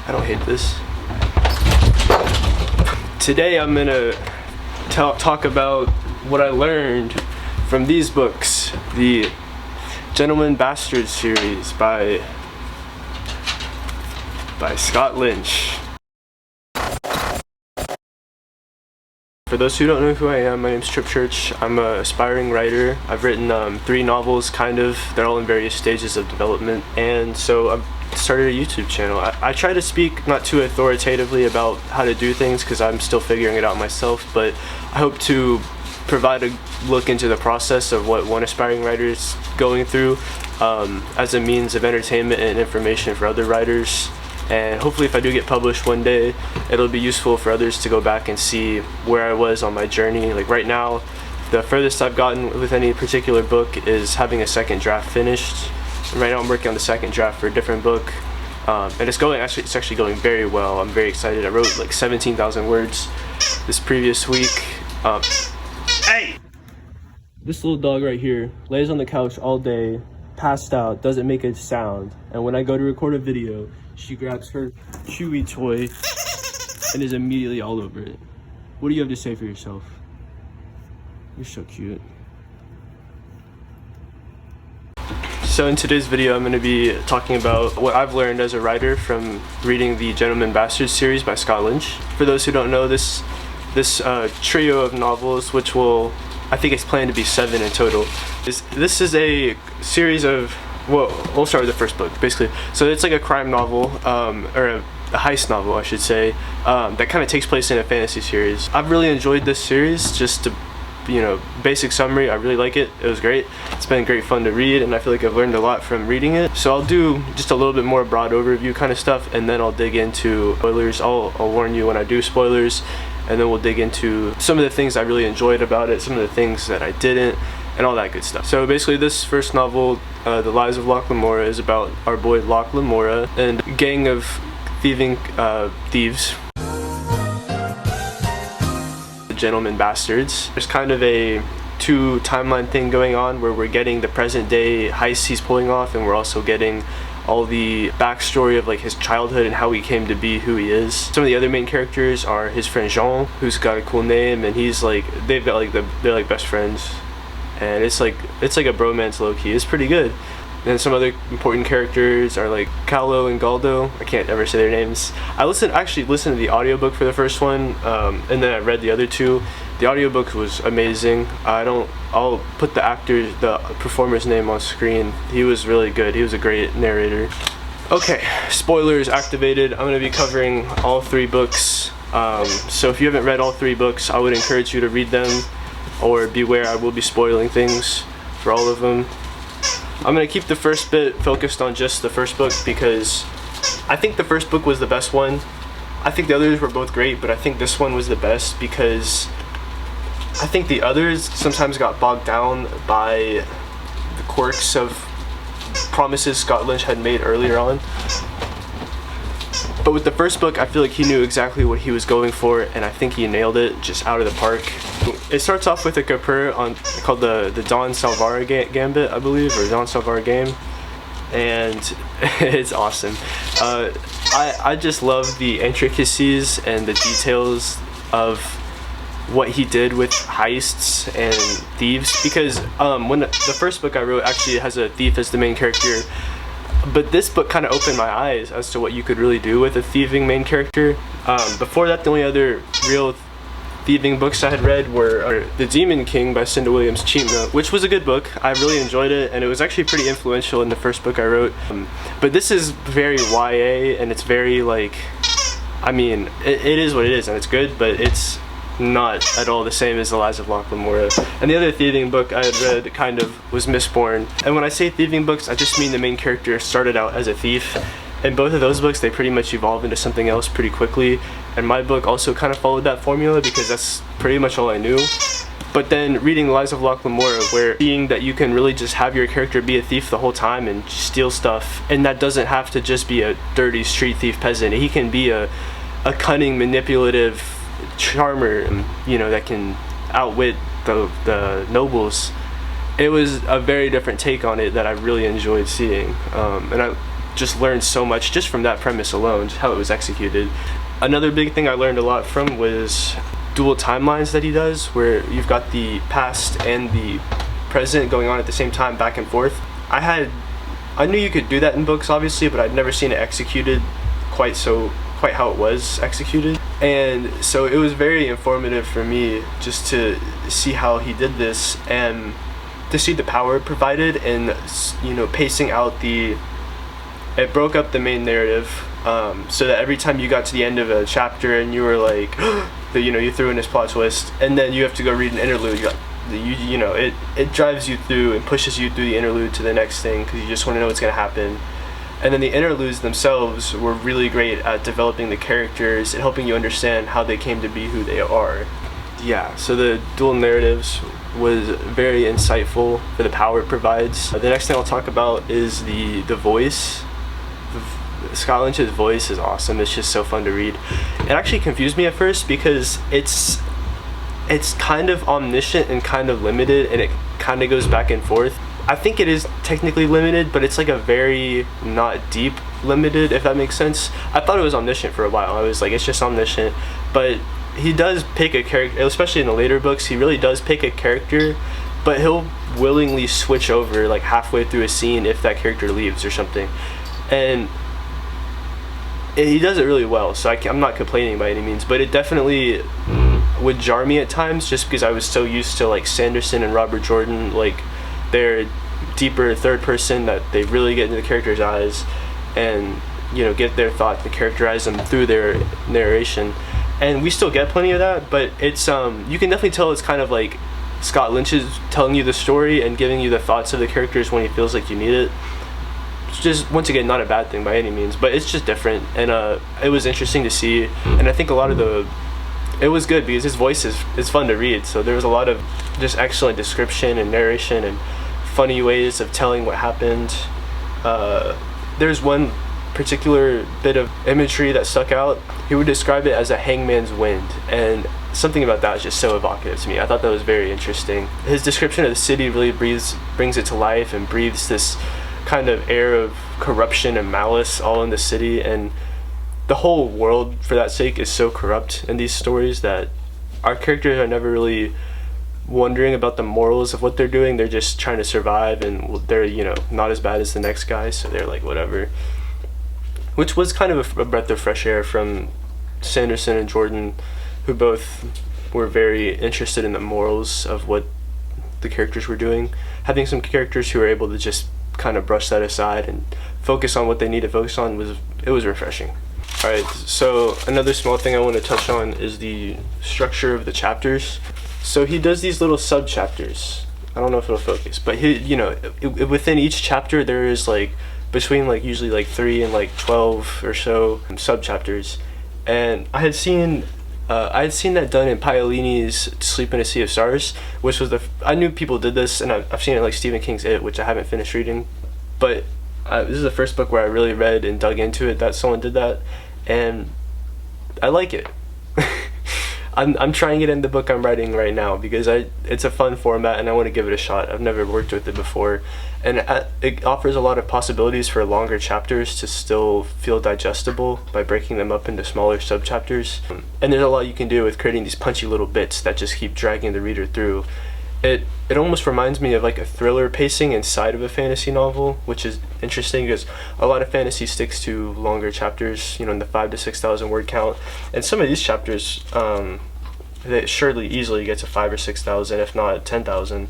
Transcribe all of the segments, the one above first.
I don't hate this. Today I'm gonna talk about what I learned from these books, the Gentleman Bastard series by Scott Lynch. For those who don't know who I am, my name's Trip Church. I'm an aspiring writer. I've written 3 novels, kind of. They're all in various stages of development. And so I've started a YouTube channel. I try to speak not too authoritatively about how to do things because I'm still figuring it out myself, but I hope to provide a look into the process of what one aspiring writer is going through as a means of entertainment and information for other writers. And hopefully if I do get published one day, it'll be useful for others to go back and see where I was on my journey. Like right now, the furthest I've gotten with any particular book is having a second draft finished. And right now I'm working on the second draft for a different book. And it's actually going very well. I'm very excited. I wrote like 17,000 words this previous week. Hey! This little dog right here lays on the couch all day, passed out, doesn't make a sound. And when I go to record a video, she grabs her chewy toy and is immediately all over it. What do you have to say for yourself? You're so cute. So in today's video, I'm going to be talking about what I've learned as a writer from reading the Gentleman Bastard series by Scott Lynch. For those who don't know, this trio of novels, which I think it's planned to be 7 in total. This is a series of, well, we'll start with the first book, basically. So it's like a crime novel, or a heist novel, I should say, that kind of takes place in a fantasy series. I've really enjoyed this series. Just to, basic summary, I really like it. It was great. It's been great fun to read, and I feel like I've learned a lot from reading it. So I'll do just a little bit more broad overview kind of stuff, and then I'll dig into spoilers. I'll warn you when I do spoilers, and then we'll dig into some of the things I really enjoyed about it, some of the things that I didn't, and all that good stuff. So basically this first novel, The Lies of Locke Lamora, is about our boy Locke Lamora and a gang of thieves, the Gentleman Bastards. There's kind of a 2 timeline thing going on where we're getting the present day heists he's pulling off, and we're also getting all the backstory of like his childhood and how he came to be who he is. Some of the other main characters are his friend Jean, who's got a cool name, and he's like, they're like best friends, and it's like a bromance low-key. It's pretty good. And some other important characters are like Callo and Galdo. I can't ever say their names. I actually listened to the audiobook for the first one, and then I read the other 2. The audiobook was amazing. I'll put the performer's name on screen. He was really good. He was a great narrator. Okay, spoilers activated. I'm gonna be covering all 3 books. So if you haven't read all 3 books, I would encourage you to read them, or beware, I will be spoiling things for all of them. I'm gonna keep the first bit focused on just the first book because I think the first book was the best one. I think the others were both great, but I think this one was the best because I think the others sometimes got bogged down by the quirks of promises Scott Lynch had made earlier on. But with the first book, I feel like he knew exactly what he was going for, and I think he nailed it just out of the park. It starts off with a caper called the Don Salvara Gambit, I believe, or Don Salvara game, and it's awesome. I just love the intricacies and the details of what he did with heists and thieves, because when the first book I wrote actually has a thief as the main character, but this book kind of opened my eyes as to what you could really do with a thieving main character. Before that, the only other real thieving books I had read were The Demon King by Cinda Williams Cheetah, which was a good book. I really enjoyed it, and it was actually pretty influential in the first book I wrote. But this is very YA, and it's very like, I mean, it is what it is, and it's good, but it's not at all the same as The Lies of Locke Lamora. And the other thieving book I had read kind of was Mistborn. And when I say thieving books, I just mean the main character started out as a thief. In both of those books, they pretty much evolve into something else pretty quickly. And my book also kind of followed that formula because that's pretty much all I knew. But then reading The Lies of Locke Lamora, where seeing that you can really just have your character be a thief the whole time and steal stuff, and that doesn't have to just be a dirty street thief peasant. He can be a cunning, manipulative charmer, that can outwit the nobles. It was a very different take on it that I really enjoyed seeing, and just learned so much just from that premise alone, just how it was executed. Another big thing I learned a lot from was dual timelines that he does, where you've got the past and the present going on at the same time, back and forth. I knew you could do that in books, obviously, but I'd never seen it executed quite how it was executed. And so it was very informative for me just to see how he did this, and to see the power it provided, and pacing out it broke up the main narrative, so that every time you got to the end of a chapter and you were like you threw in this plot twist, and then you have to go read an interlude, it drives you through and pushes you through the interlude to the next thing, because you just want to know what's going to happen. And then the interludes themselves were really great at developing the characters and helping you understand how they came to be who they are. Yeah, so the dual narratives was very insightful for the power it provides. The next thing I'll talk about is the voice. Scott Lynch's voice is awesome. It's just so fun to read. It actually confused me at first because it's kind of omniscient and kind of limited, and it kind of goes back and forth. I think it is technically limited, but it's like a very not deep limited, if that makes sense. I thought it was omniscient for a while. I was like, it's just omniscient. But he does pick a character, especially in the later books, he really does pick a character, but he'll willingly switch over like halfway through a scene if that character leaves or something. And he does it really well, so I'm not complaining by any means, but it definitely would jar me at times, just because I was so used to like Sanderson and Robert Jordan, like their deeper third person that they really get into the character's eyes and get their thought and characterize them through their narration. And we still get plenty of that, but it's you can definitely tell it's kind of like Scott Lynch is telling you the story and giving you the thoughts of the characters when he feels like you need it. It's just, once again, not a bad thing by any means, but it's just different, and it was interesting to see. And I think a lot of it was good because his voice is fun to read, so there was a lot of just excellent description and narration and funny ways of telling what happened. There's one particular bit of imagery that stuck out. He would describe it as a hangman's wind, and something about that is just so evocative to me. I thought that was very interesting. His description of the city really brings it to life and breathes this kind of air of corruption and malice all in the city, and the whole world for that sake is so corrupt in these stories that our characters are never really wondering about the morals of what they're doing. They're just trying to survive, and they're not as bad as the next guy, so they're like whatever, which was kind of a breath of fresh air from Sanderson and Jordan, who both were very interested in the morals of what the characters were doing. Having some characters who were able to just kind of brush that aside and focus on what they need to focus on was refreshing. Alright, so another small thing I want to touch on is the structure of the chapters. So he does these little sub-chapters. I don't know if it'll focus, but within each chapter there is like between like usually like 3 and like 12 or so sub-chapters. And I had seen that done in Paolini's Sleep in a Sea of Stars, which was I knew people did this, and I've seen it like Stephen King's It, which I haven't finished reading, but this is the first book where I really read and dug into it that someone did that, and I like it. I'm trying it in the book I'm writing right now because it's a fun format and I want to give it a shot. I've never worked with it before, and it offers a lot of possibilities for longer chapters to still feel digestible by breaking them up into smaller sub-chapters. And there's a lot you can do with creating these punchy little bits that just keep dragging the reader through. It almost reminds me of like a thriller pacing inside of a fantasy novel, which is interesting because a lot of fantasy sticks to longer chapters, in the 5,000 to 6,000 word count, and some of these chapters they surely easily get to 5,000 or 6,000, if not 10,000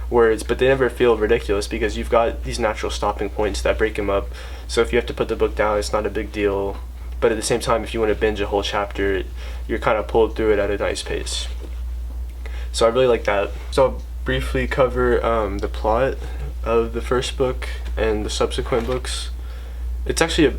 words, but they never feel ridiculous because you've got these natural stopping points that break them up. So if you have to put the book down, it's not a big deal, but at the same time, if you want to binge a whole chapter, you're kind of pulled through it at a nice pace. So I really like that. So I'll briefly cover the plot of the first book and the subsequent books. It's actually a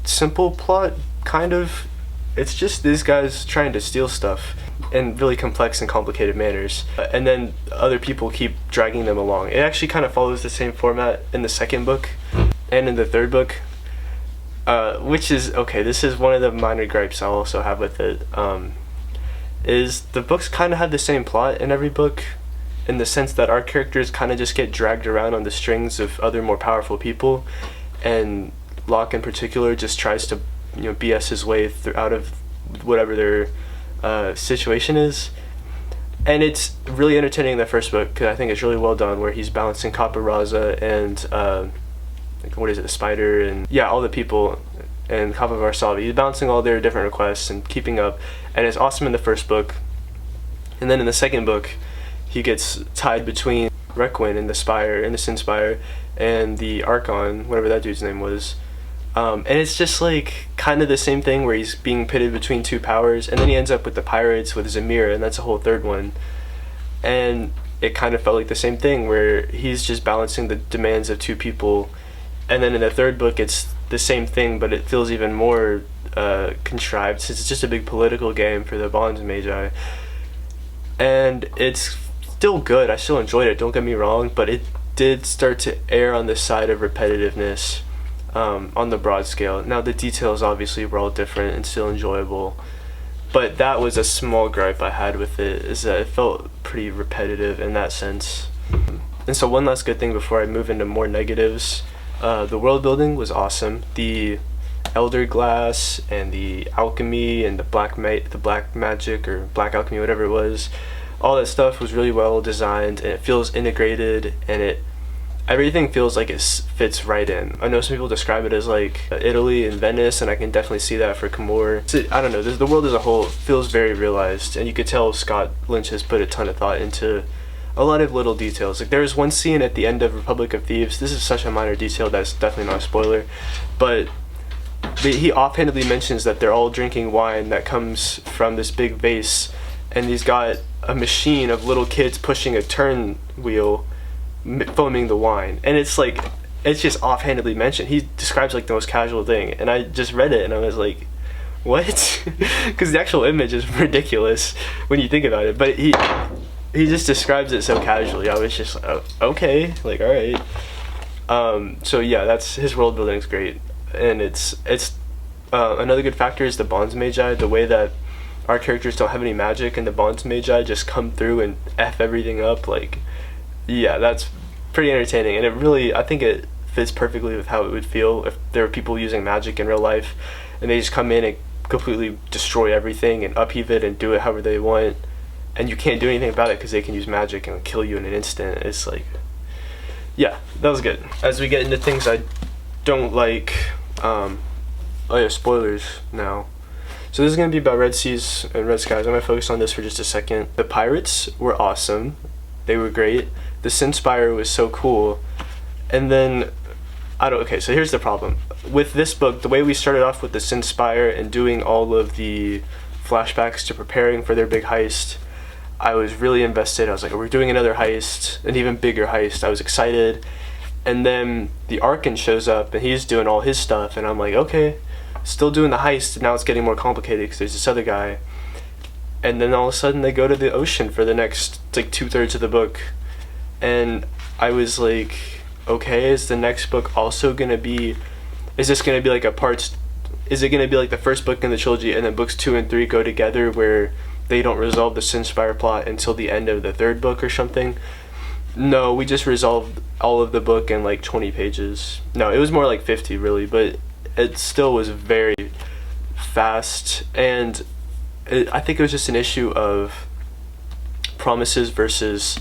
simple plot, kind of. It's just these guys trying to steal stuff in really complex and complicated manners, and then other people keep dragging them along. It actually kind of follows the same format in the second book and in the third book, which is okay. This is one of the minor gripes I also have with it. Is the books kind of have the same plot in every book, in the sense that our characters kind of just get dragged around on the strings of other more powerful people, and Locke in particular just tries to, BS his way out of whatever their situation is. And it's really entertaining in the first book because I think it's really well done, where he's balancing Caparezza and what is it, the spider, and all the people, and Capa Varsavi. He's balancing all their different requests and keeping up, and it's awesome in the first book. And then in the second book, he gets tied between Requiem and the Sin Spire, and the Archon, whatever that dude's name was. And it's just like kind of the same thing where he's being pitted between two powers, and then he ends up with the pirates with Zamira, and that's a whole third one. And it kind of felt like the same thing where he's just balancing the demands of two people. And then in the third book, it's the same thing, but it feels even more contrived, since it's just a big political game for the Bonds Magi. And it's still good. I still enjoyed it, don't get me wrong, but it did start to err on the side of repetitiveness. On the broad scale. Now the details obviously were all different and still enjoyable, but that was a small gripe I had with it, is that it felt pretty repetitive in that sense. And so one last good thing before I move into more negatives, the world building was awesome. The Elder Glass and the alchemy and the black magic or black alchemy, whatever it was, all that stuff was really well designed, and it feels integrated, and everything feels like it fits right in. I know some people describe it as like Italy and Venice, and I can definitely see that for Camor. So, I don't know, the world as a whole feels very realized, and you could tell Scott Lynch has put a ton of thought into a lot of little details. Like there's one scene at the end of Republic of Thieves, this is such a minor detail that's definitely not a spoiler, but he offhandedly mentions that they're all drinking wine that comes from this big vase, and he's got a machine of little kids pushing a turn wheel foaming the wine, and it's just offhandedly mentioned. He describes like the most casual thing, and I just read it and I was like, what? Because the actual image is ridiculous when you think about it, but he just describes it so casually. I was just like, oh, okay, like, all right. So yeah, that's his world building is great, and it's another good factor is the Bonds Magi. The way that our characters don't have any magic, and the Bonds Magi just come through and F everything up, like, yeah, that's pretty entertaining, and it really, I think it fits perfectly with how it would feel if there were people using magic in real life, and they just come in and completely destroy everything and upheave it and do it however they want, and you can't do anything about it because they can use magic and kill you in an instant. It's like, yeah, that was good. As we get into things I don't like, oh yeah, spoilers now. So this is going to be about Red Seas and Red Skies. I'm going to focus on this for just a second. The pirates were awesome. They were great. The Sin Spire was so cool. And then, okay, so here's the problem. With this book, the way we started off with the Sin Spire and doing all of the flashbacks to preparing for their big heist, I was really invested. I was like, we're doing another heist, an even bigger heist. I was excited. And then the Archon shows up and he's doing all his stuff, and I'm like, okay, still doing the heist, and now it's getting more complicated because there's this other guy. And then all of a sudden they go to the ocean for the next, like, 2/3 of the book. And I was like, okay, is the next book also gonna be, is this gonna be like is it gonna be like the first book in the trilogy and then books 2 and 3 go together where they don't resolve the Sin Spire plot until the end of the third book or something? No, we just resolved all of the book in like 20 pages. No, it was more like 50 really, but it still was very fast, and I think it was just an issue of promises versus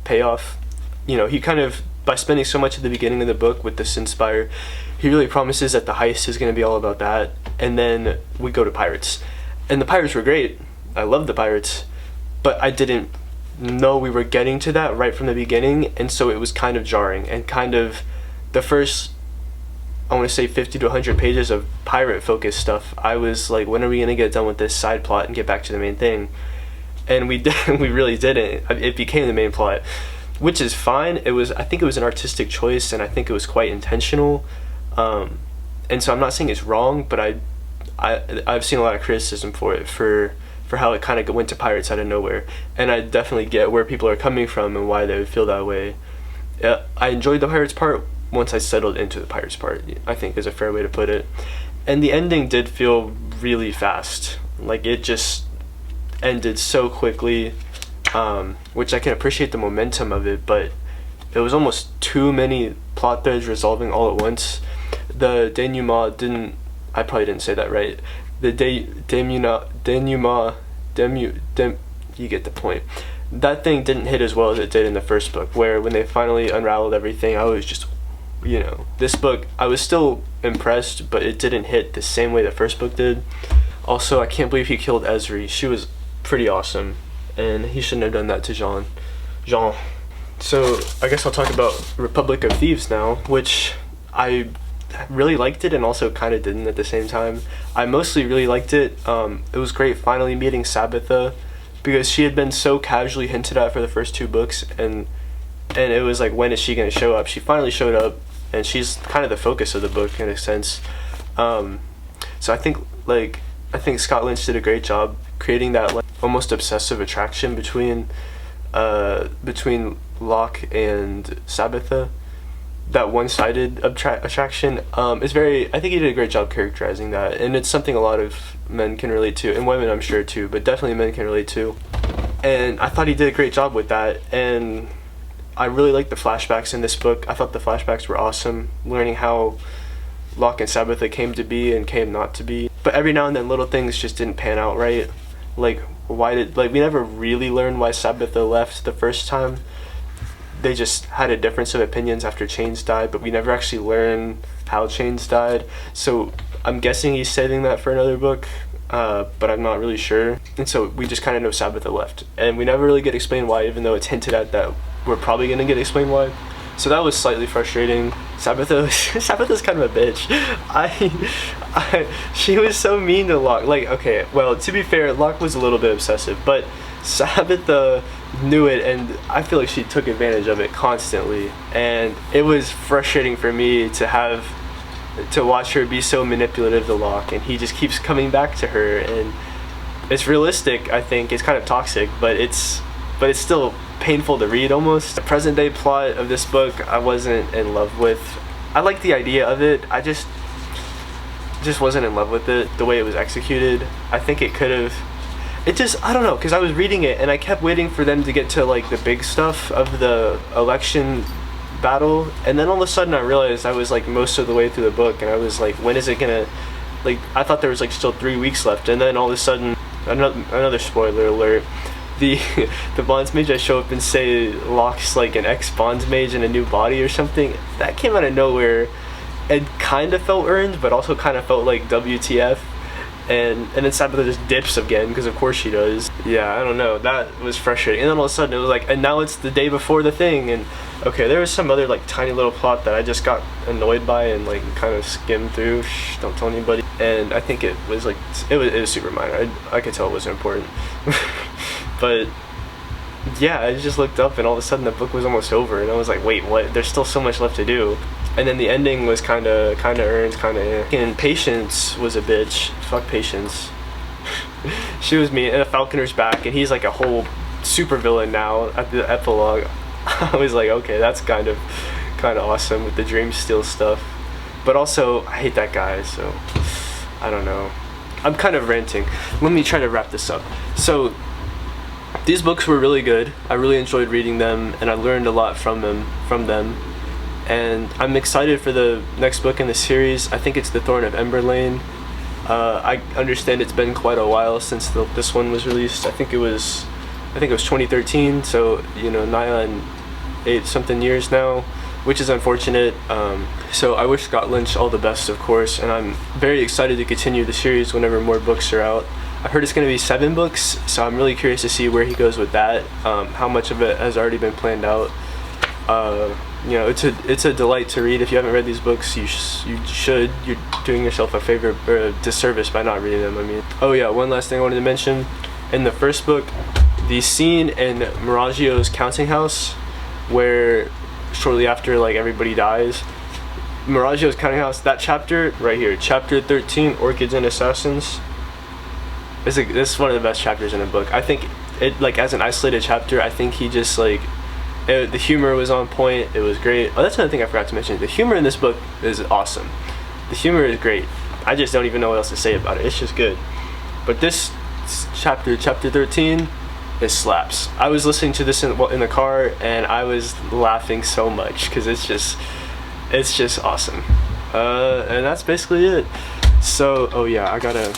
payoff. You know, he kind of, by spending so much at the beginning of the book with the Sin Spire, he really promises that the heist is going to be all about that, and then we go to pirates. And the pirates were great. I loved the pirates, but I didn't know we were getting to that right from the beginning, and so it was kind of jarring, and kind of the first, I want to say 50 to 100 pages of pirate focused stuff, I was like, when are we going to get done with this side plot and get back to the main thing? And we really didn't. It became the main plot, which is fine. I think it was an artistic choice, and I think it was quite intentional. And so I'm not saying it's wrong, but I've seen a lot of criticism for it, for how it kind of went to pirates out of nowhere. And I definitely get where people are coming from and why they would feel that way. I enjoyed the pirates part once I settled into the pirates part, I think is a fair way to put it. And the ending did feel really fast. Like, it just ended so quickly, which I can appreciate the momentum of it, but it was almost too many plot threads resolving all at once. the denouement didn't. I probably didn't say that right. The denouement, you get the point. That thing didn't hit as well as it did in the first book, where when they finally unraveled everything, I was just, this book, I was still impressed, but it didn't hit the same way the first book did. Also, I can't believe he killed Esri. She was pretty awesome, and he shouldn't have done that to Jean. So, I guess I'll talk about Republic of Thieves now, which I really liked it and also kind of didn't at the same time. I mostly really liked it. It was great finally meeting Sabitha, because she had been so casually hinted at for the first 2 books, and it was like, when is she going to show up? She finally showed up, and she's kind of the focus of the book in a sense. So I think Scott Lynch did a great job creating that like almost obsessive attraction between Locke and Sabitha. That one-sided attraction is very. I think he did a great job characterizing that, and it's something a lot of men can relate to, and women I'm sure too, but definitely men can relate to. And I thought he did a great job with that, and I really liked the flashbacks in this book. I thought the flashbacks were awesome, learning how Locke and Sabitha came to be and came not to be. But every now and then little things just didn't pan out right. Like we never really learned why Sabitha left the first time. They just had a difference of opinions after Chains died, but we never actually learned how Chains died. So I'm guessing he's saving that for another book, but I'm not really sure. And so we just kind of know Sabitha left, and we never really get explained why, even though it's hinted at that we're probably going to get explained why. So that was slightly frustrating. Sabitha's kind of a bitch. She was so mean to Locke. Like, okay, well, to be fair, Locke was a little bit obsessive, but Sabitha knew it, and I feel like she took advantage of it constantly, and it was frustrating for me to watch her be so manipulative to Locke, and he just keeps coming back to her, and it's realistic. I think it's kind of toxic, but it's still painful to read almost. The present day plot of this book I wasn't in love with. I like the idea of it, I just wasn't in love with it, the way it was executed. I think it could have, I don't know, because I was reading it and I kept waiting for them to get to like the big stuff of the election battle, and then all of a sudden I realized I was like most of the way through the book, and I was like, when is it gonna, like, I thought there was like still 3 weeks left, and then all of a sudden, another spoiler alert, the Bonds mage that show up and say Locke's like an ex-Bonds mage in a new body or something, that came out of nowhere. It kind of felt earned, but also kind of felt like WTF. And then Sabitha just dips again, because of course she does. Yeah, I don't know, that was frustrating. And then all of a sudden it was like, and now it's the day before the thing, and okay, there was some other like tiny little plot that I just got annoyed by and like kind of skimmed through. Shh, don't tell anybody. And I think it was like, it was super minor. I could tell it wasn't important. But yeah, I just looked up and all of a sudden the book was almost over, and I was like, wait, what? There's still so much left to do. And then the ending was kind of earned, and Patience was a bitch. Fuck Patience. She was mean, and Falconer's back, and he's like a whole super villain now at the epilogue. I was like, okay, that's kind of awesome with the Dream Steal stuff. But also, I hate that guy, so I don't know. I'm kind of ranting. Let me try to wrap this up. So these books were really good. I really enjoyed reading them, and I learned a lot from them. And I'm excited for the next book in the series. I think it's The Thorn of Emberlane. I understand it's been quite a while since this one was released. I think it was 2013, so nigh on 8-something years now, which is unfortunate. So I wish Scott Lynch all the best, of course, and I'm very excited to continue the series whenever more books are out. I heard it's going to be 7 books, so I'm really curious to see where he goes with that, how much of it has already been planned out. It's a delight to read. If you haven't read these books, you should. You're doing yourself a favor or a disservice by not reading them, I mean. Oh yeah, one last thing I wanted to mention. In the first book, the scene in Miragio's counting house, where shortly after like everybody dies, Miragio's counting house, that chapter right here, chapter 13, Orchids and Assassins, this is one of the best chapters in the book. I think it, like, as an isolated chapter, I think he just like, the humor was on point. It was great. Oh, that's another thing I forgot to mention. The humor in this book is awesome. The humor is great. I just don't even know what else to say about it. It's just good. But this chapter 13, it slaps. I was listening to this in the car, and I was laughing so much because it's just awesome. And that's basically it. So, oh yeah, I gotta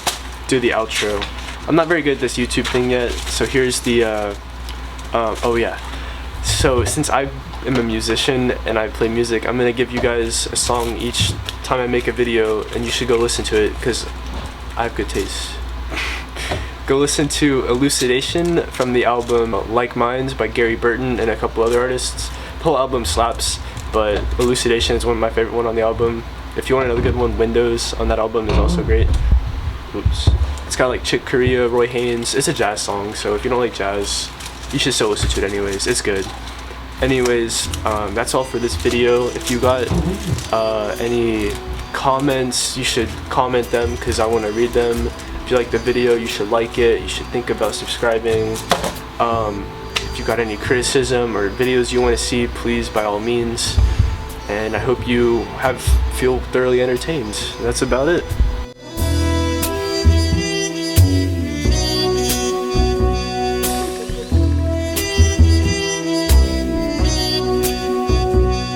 do the outro. I'm not very good at this YouTube thing yet, so here's the, oh yeah. So, since I am a musician and I play music, I'm gonna give you guys a song each time I make a video, and you should go listen to it, because I have good taste. Go listen to Elucidation from the album Like Minds by Gary Burton and a couple other artists. The whole album slaps, but Elucidation is one of my favorite one on the album. If you want another good one, Windows on that album is also great. Oops. It's got like Chick Corea, Roy Haynes. It's a jazz song, so if you don't like jazz, you should still listen to it anyways. It's good. Anyways, that's all for this video. If you got any comments, you should comment them because I want to read them. If you like the video, you should like it. You should think about subscribing. If you got any criticism or videos you want to see, please, by all means. And I hope you feel thoroughly entertained. That's about it.